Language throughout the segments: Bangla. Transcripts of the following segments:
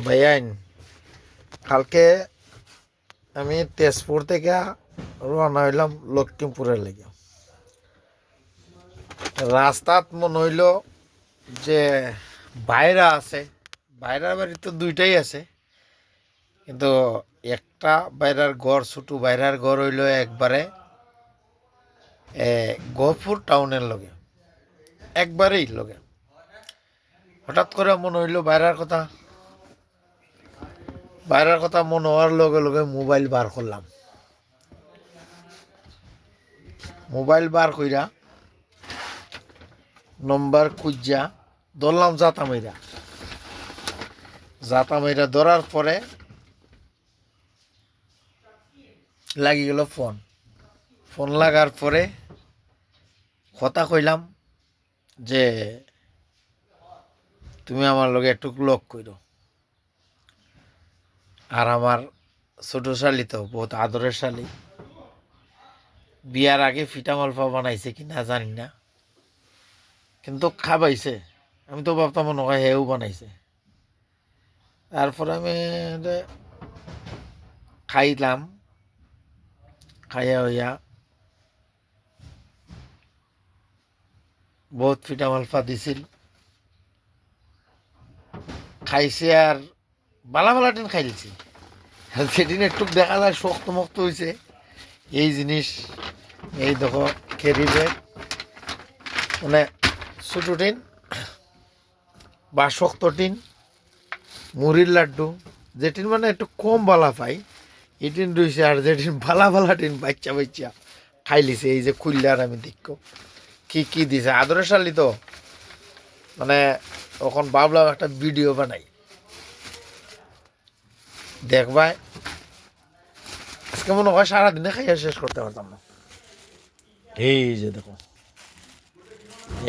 ভাইয়াইন কালকে আমি তেজপুর থেকে রওনা হইলাম লক্ষ্মীপুরের লেগে। রাস্তাত মনে হইল যে বাইরা আছে, বাইরার বাড়ি তো দুইটাই আছে, কিন্তু একটা বাইরার ঘর ছোট বাইরার ঘর হইল একবারে গহপুর টাউনের লগে, একবারেই লগে। হঠাৎ করে মনে হইল বাইরের কথা মনে হওয়ার লগে লগে মোবাইল বার করলাম। মোবাইল বার কইরা নম্বর খুঁজা ধরলাম জাতামাইরা ধরার পরে লাগি গেল ফোন লাগার পরে কথা কইলাম যে তুমি আমার লগে একটু লক কইরো। আর আমার ছোট শালি তো বহুত আদরের শালি, বিয়ার আগে ফিটা মালফা বানাইছে কিনা জানি না, কিন্তু খাবাইছে। আমি তো ভাবতাম মনে হয় হেও বানাইছে। তারপরে আমি খাইলাম, খাইয়া হইয়া বহুত ফিটা মালফা দিছিল, খাইছে আর বালা বালা টিন খাইছি। সেদিন একটু দেখা যায় শক্ত মক্ত হয়েছে এই জিনিস। এই দেখো ক্যারি ব্যাগ, মানে ছোটো টিন বা শক্ত টিন, মুড়ির লাড্ডু, যেটিন মানে একটু কম বালা পাই এই টিন রয়েছে। আর যেটিন বালা বালা টিন বাচ্চা খাইলিছে। এই যে খুললে আমি দেখো কি দিছে। আদরের শালি তো, মানে তখন ভাবলাম একটা ভিডিও বানাই, দেখবাই আজকে মনে হয় সারাদিনে খাইয়া শেষ করতে পারতাম না। এই যে দেখো,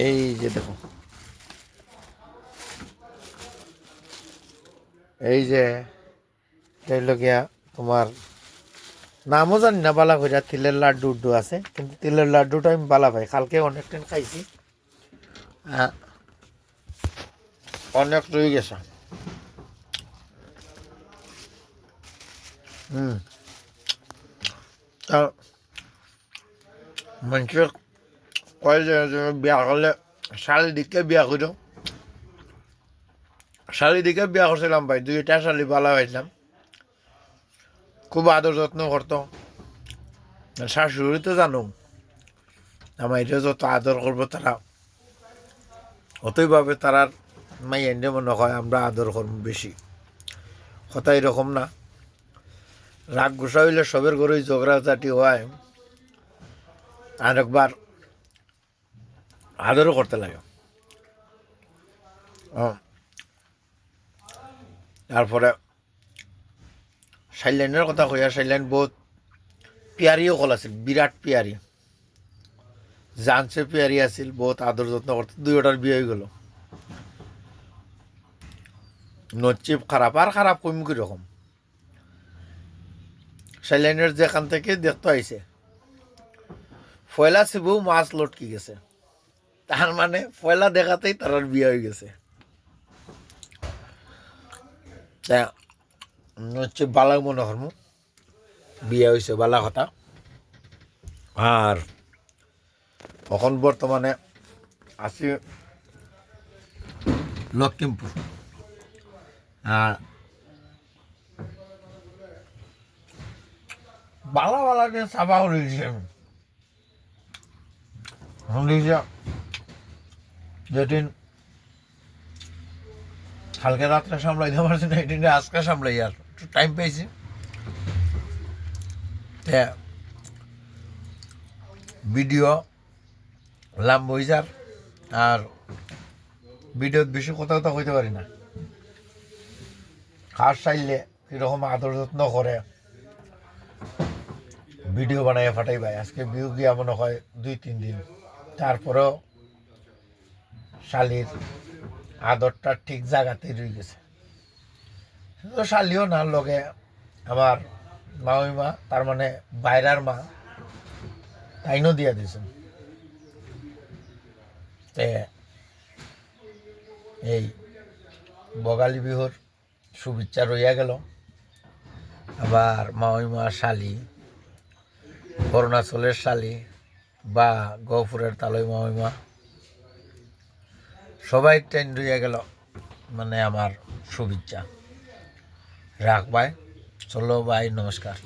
এই যে দেখো, এই যে গিয়া তোমার নামও জানি না বালা কইরা, তিলের লাড্ডু উড্ডু আছে, কিন্তু তিলের লাড্ডুটা আমি বালা পাই। কালকে অনেক টাইম খাইছি, অনেক রয়ে গেছে। তা মানুষে কয় যে বিয়া করলে শালি দিকে বিয়া করো, শালি দিকে বিয়া করছিলাম ভাই। দুইটা শালি বালা পাইছিলাম, খুব আদর যত্ন করতো। শাশুড়ি তো জানো আমার এটা যত আদর করবো তারা অতইভাবে তারার মাইয়ান্ডে মনে হয় আমরা আদর করবো বেশি। কথা এরকম না, রাগ গুসা হইলে সবের ঘরেই ঝগড়াঝাটি হয়, আরেকবার আদরও করতে লাগে। তারপরে সাইলাইনের কথা কইয়া, সাইলাইন বহুত পিয়ারিও কল আছিল, বিরাট পিয়ারি, জানছে পিয়ারি আছিল, বহুত আদর যত্ন করতে। দুইটার বিয়ে হয়ে গেল। নচিব খারাপ, আর খারাপ কম কীরকম। সাইলাইনের যেখান থেকে দেখতে আইছে ফয়লা ছিবু মাছ লটকি গেছে, তার মানে ফয়লা দেখাতেই তার বিয়ে হয়ে গেছে। নচিব বালা মনে হরম বিয়ে হয়েছে, বালা কথা। আর এখন বর্তমানে আছি লক্ষ্মীপুর। আর বালা বালা দিয়ে চাপা করে দিয়েছি আমি। যেদিন কালকে রাত্রে সামলাইতে পারছি না, এদিন আজকে সামলাই। আর একটু টাইম পেয়েছি, ভিডিও লাম্ব হয়ে যার। আর ভিডিওত বেশি কথা কইতে পারি না। খাস চাইলে কীরকম আদর যত্ন করে ভিডিও বানাইয়া ফাটাই ভাই। আজকে বিউ গিয়া মনে হয় 2-3 দিন, তারপরেও শালির আদরটা ঠিক জায়গাতেই রয়ে গেছে। শুধু শালিও না, লগে আমার মামিমা, তার মানে বাইরার মা, তাইনও দিয়া দিয়েছেন। এই বগালী বিহুর শুভেচ্ছা রইয়া গেল। আবার মামিমা শালি, অরুণাচলের শালি বা গহপুরের তালই মামিমা, সবাই ট্রেন রইয়া গেল মানে আমার শুভেচ্ছা। রাখ ভাই, চলো ভাই, নমস্কার।